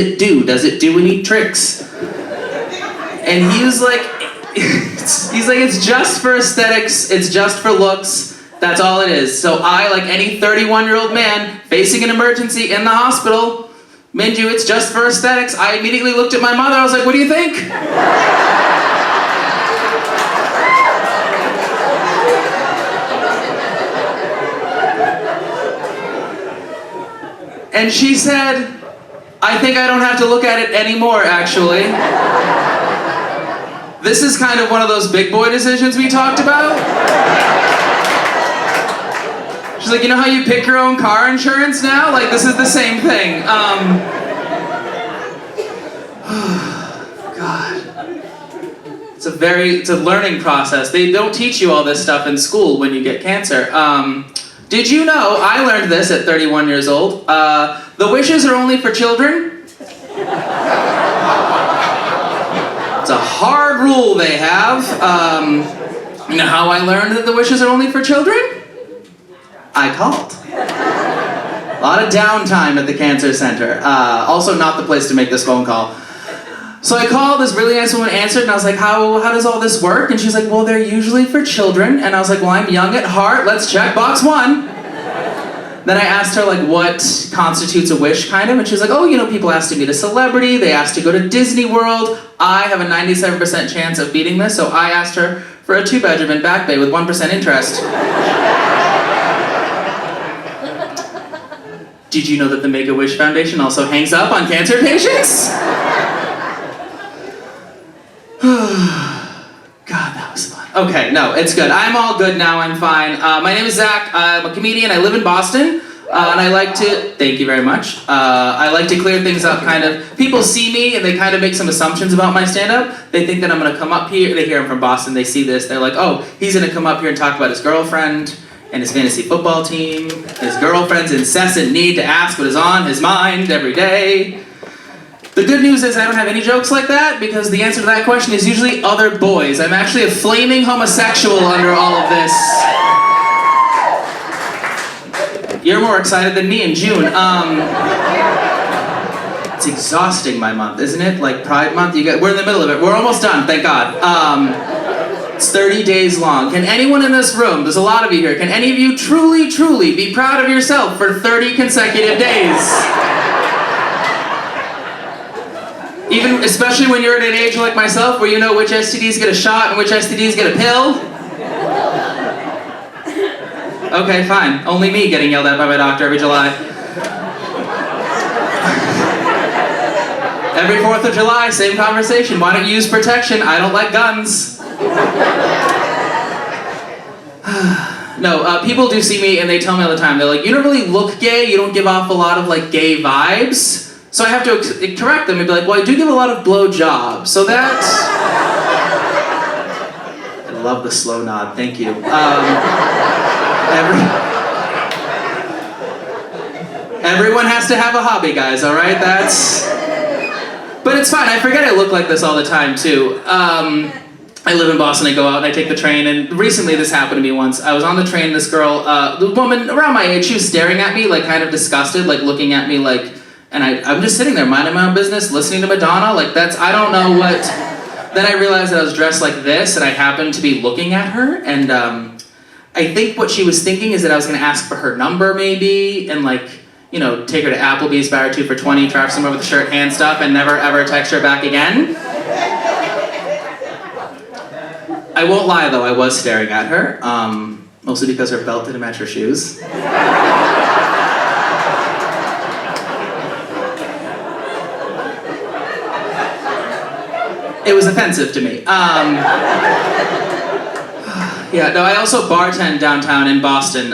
Does it do any tricks? And he was like, it's just for aesthetics, it's just for looks, that's all it is. So I, like any 31-year-old man facing an emergency in the hospital, Minju, it's just for aesthetics. I immediately looked at my mother, I was like, what do you think? And she said, I think I don't have to look at it anymore, actually. This is kind of one of those big boy decisions we talked about. She's like, you know how you pick your own car insurance now? Like, this is the same thing. God. It's a learning process. They don't teach you all this stuff in school when you get cancer. Did you know, I learned this at 31 years old, the wishes are only for children? It's a hard rule they have. You know how I learned that the wishes are only for children? I called. A lot of downtime at the cancer center. Also not the place to make this phone call. So I called, this really nice woman answered, and I was like, how does all this work? And she's like, well, they're usually for children. And I was like, well, I'm young at heart, let's check box 1. Then I asked her, like, what constitutes a wish, kind of, and she's like, oh, you know, people ask to meet a celebrity, they ask to go to Disney World. I have a 97% chance of beating this, so I asked her for a 2-bedroom in Back Bay with 1% interest. Did you know that the Make-A-Wish Foundation also hangs up on cancer patients? God, that was fun. Okay, no, it's good. I'm all good now, I'm fine. My name is Zach, I'm a comedian, I live in Boston, and I like to, thank you very much, I like to clear things up, kind of. People see me and they kind of make some assumptions about my stand-up. They think that I'm gonna come up here, they hear I'm from Boston, they see this, they're like, oh, he's gonna come up here and talk about his girlfriend, and his fantasy football team, his girlfriend's incessant need to ask what is on his mind every day. The good news is I don't have any jokes like that, because the answer to that question is usually other boys. I'm actually a flaming homosexual under all of this. You're more excited than me in June. It's exhausting, my month, isn't it? Like Pride Month, we're in the middle of it. We're almost done, thank God. It's 30 days long. Can anyone in this room, there's a lot of you here, can any of you truly, truly be proud of yourself for 30 consecutive days? Even, especially when you're at an age like myself, where you know which STDs get a shot and which STDs get a pill? Okay, fine. Only me getting yelled at by my doctor every July. Every 4th of July, same conversation. Why don't you use protection? I don't like guns. No, people do see me and they tell me all the time, they're like, you don't really look gay, you don't give off a lot of like gay vibes. So I have to correct them and be like, well, I do give a lot of blowjobs, so that's... I love the slow nod, thank you. Everyone has to have a hobby, guys, all right? But it's fine, I forget I look like this all the time, too. I live in Boston, I go out and I take the train, and recently this happened to me once. I was on the train, this girl, the woman around my age, she was staring at me, like kind of disgusted, like looking at me like, and I'm just sitting there minding my own business, listening to Madonna, like I don't know what. Then I realized that I was dressed like this, and I happened to be looking at her, and I think what she was thinking is that I was gonna ask for her number maybe, and like, you know, take her to Applebee's, buy her 2 for $20, drive somewhere with a shirt, hand stuff, and never ever text her back again. I won't lie though, I was staring at her, mostly because her belt didn't match her shoes. It was offensive to me. Yeah, no, I also bartend downtown in Boston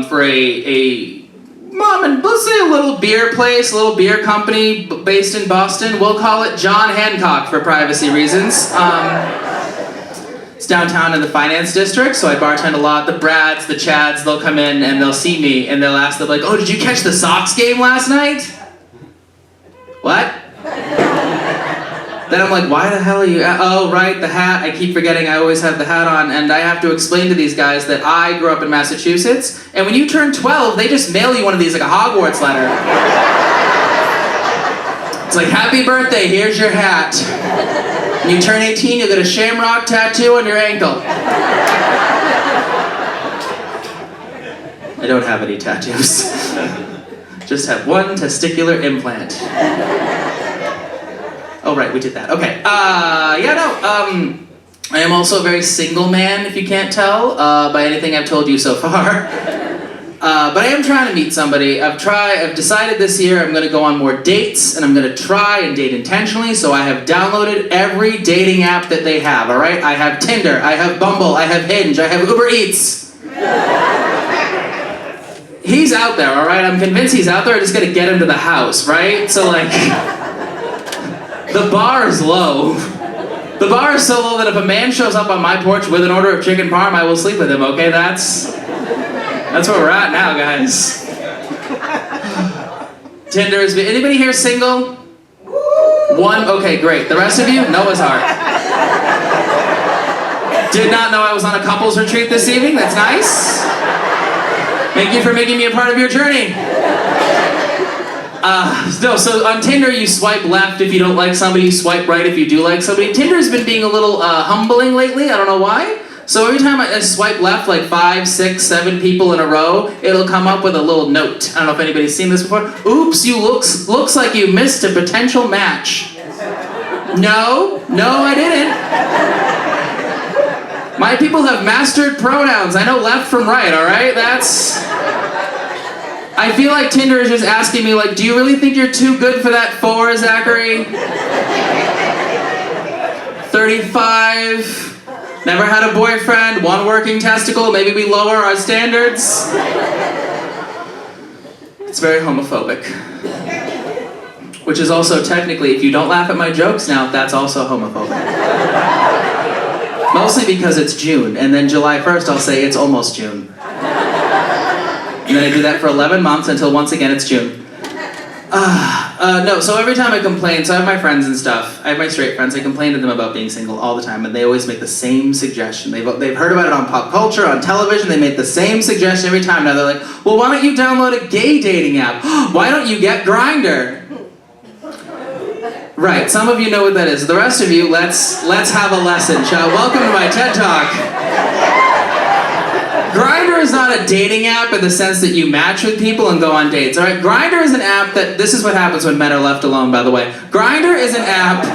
for a mom and let's say a little beer place, a little beer company based in Boston. We'll call it John Hancock for privacy reasons. It's downtown in the finance district, so I bartend a lot. The Brads, the Chads, they'll come in and they'll see me and they'll ask, they're like, oh, did you catch the Sox game last night? What? Then I'm like, why the hell are you, oh, right, the hat, I keep forgetting I always have the hat on, and I have to explain to these guys that I grew up in Massachusetts, and when you turn 12, they just mail you one of these like a Hogwarts letter. It's like, happy birthday, here's your hat. When you turn 18, you'll get a shamrock tattoo on your ankle. I don't have any tattoos. Just have one testicular implant. Oh, right, we did that. Okay. I am also a very single man, if you can't tell, by anything I've told you so far. But I am trying to meet somebody. I've decided this year I'm going to go on more dates, and I'm going to try and date intentionally, so I have downloaded every dating app that they have, alright? I have Tinder, I have Bumble, I have Hinge, I have Uber Eats. He's out there, alright? I'm convinced he's out there, I just gotta get him to the house, right? So like, the bar is low. The bar is so low that if a man shows up on my porch with an order of chicken parm, I will sleep with him, okay? That's where we're at now, guys. Tinder is... Anybody here single? One? Okay, great. The rest of you? Noah's Ark. Did not know I was on a couples retreat this evening. That's nice. Thank you for making me a part of your journey. So on Tinder, you swipe left if you don't like somebody, you swipe right if you do like somebody. Tinder's been being a little humbling lately, I don't know why. So every time I swipe left, like 5, 6, 7 people in a row, it'll come up with a little note. I don't know if anybody's seen this before. Oops, you looks like you missed a potential match. No, I didn't. My people have mastered pronouns. I know left from right, all right? I feel like Tinder is just asking me, like, do you really think you're too good for that 4, Zachary? 35, never had a boyfriend, 1 working testicle, maybe we lower our standards. It's very homophobic. Which is also technically, if you don't laugh at my jokes now, that's also homophobic. Mostly because it's June, and then July 1st I'll say it's almost June. And then I do that for 11 months until once again it's June. So every time I complain, so I have my friends and stuff, I have my straight friends, I complain to them about being single all the time, and they always make the same suggestion. They've heard about it on pop culture, on television, they make the same suggestion every time. Now they're like, well, why don't you download a gay dating app? Why don't you get Grindr? Right, some of you know what that is. The rest of you, let's have a lesson, shall we? Welcome to my TED Talk. Grindr is not a dating app in the sense that you match with people and go on dates, alright? Grindr is an app that, this is what happens when men are left alone, by the way. Grindr is an app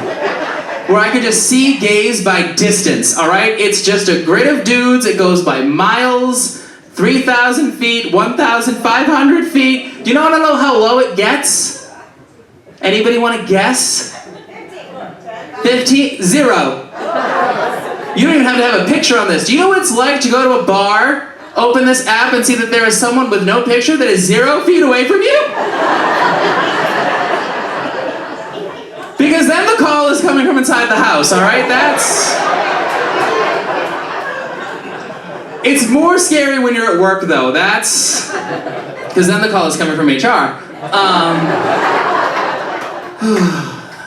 where I can just see gays by distance, alright? It's just a grid of dudes, it goes by miles, 3,000 feet, 1,500 feet. Do you want to know how low it gets? Anybody want to guess? 15? 0. You don't even have to have a picture on this. Do you know what it's like to go to a bar, open this app, and see that there is someone with no picture that is 0 feet away from you? Because then the call is coming from inside the house, alright? It's more scary when you're at work, though. Because then the call is coming from HR.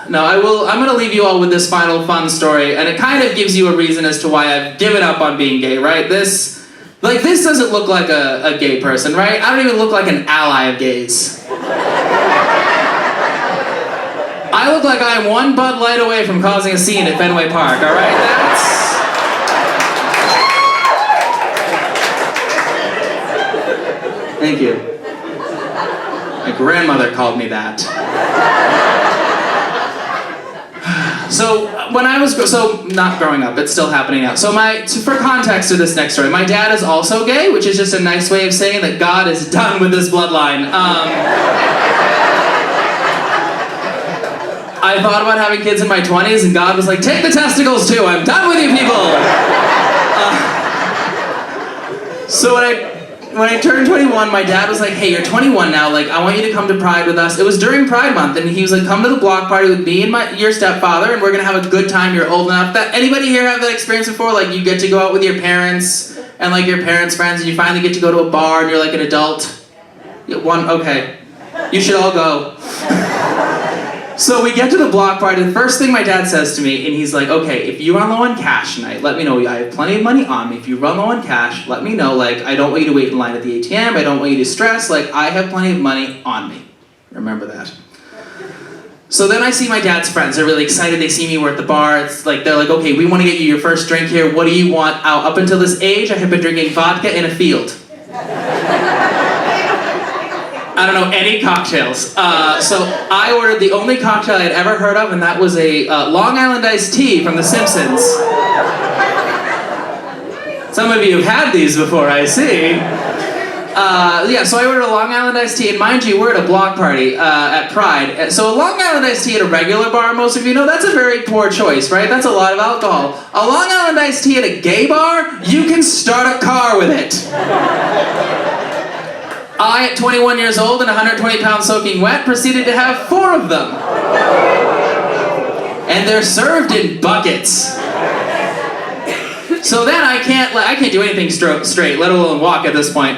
No, I'm gonna leave you all with this final fun story, and it kind of gives you a reason as to why I've given up on being gay, right? This doesn't look like a gay person, right? I don't even look like an ally of gays. I look like I'm 1 Bud Light away from causing a scene at Fenway Park, alright? Thank you. My grandmother called me that. So when I was, not growing up, it's still happening now. So for context to this next story, my dad is also gay, which is just a nice way of saying that God is done with this bloodline. I thought about having kids in my 20s, and God was like, take the testicles too, I'm done with you people! So when I turned 21, my dad was like, hey, you're 21 now, like, I want you to come to Pride with us. It was during Pride Month, and he was like, come to the block party with me and your stepfather, and we're gonna have a good time, you're old enough. Anybody here have that experience before? Like, you get to go out with your parents, and like your parents' friends, and you finally get to go to a bar, and you're like an adult? Okay. You should all go. So we get to the block party, the first thing my dad says to me, and he's like, okay, if you run low on cash tonight, let me know. I have plenty of money on me. If you run low on cash, let me know. Like, I don't want you to wait in line at the ATM. I don't want you to stress. Like, I have plenty of money on me. Remember that. So then I see my dad's friends. They're really excited. They see me. We're at the bar. It's like they're like, okay, we want to get you your first drink here. What do you want? Up until this age, I have been drinking vodka in a field. I don't know any cocktails. So I ordered the only cocktail I had ever heard of, and that was a Long Island iced tea from The Simpsons. Some of you have had these before, I see. So I ordered a Long Island iced tea, and mind you, we're at a block party at Pride. So a Long Island iced tea at a regular bar, most of you know, that's a very poor choice, right? That's a lot of alcohol. A Long Island iced tea at a gay bar, you can start a car with it. I, at 21 years old and 120 pounds soaking wet, proceeded to have 4 of them. And they're served in buckets. So then I can't do anything straight, let alone walk at this point.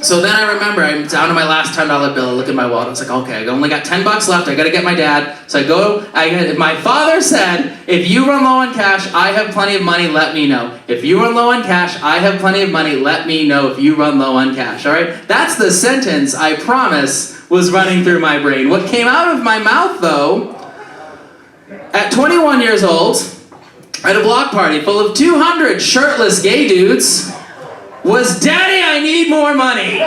So then I remember I'm down to my last $10 bill. I look at my wallet. I was like, okay, I only got $10 left. I gotta get my dad. So my father said, if you run low on cash, I have plenty of money, let me know. If you run low on cash, I have plenty of money, let me know if you run low on cash, all right? That's the sentence, I promise, was running through my brain. What came out of my mouth, though, at 21 years old, at a block party full of 200 shirtless gay dudes, was, "Daddy, I need more money."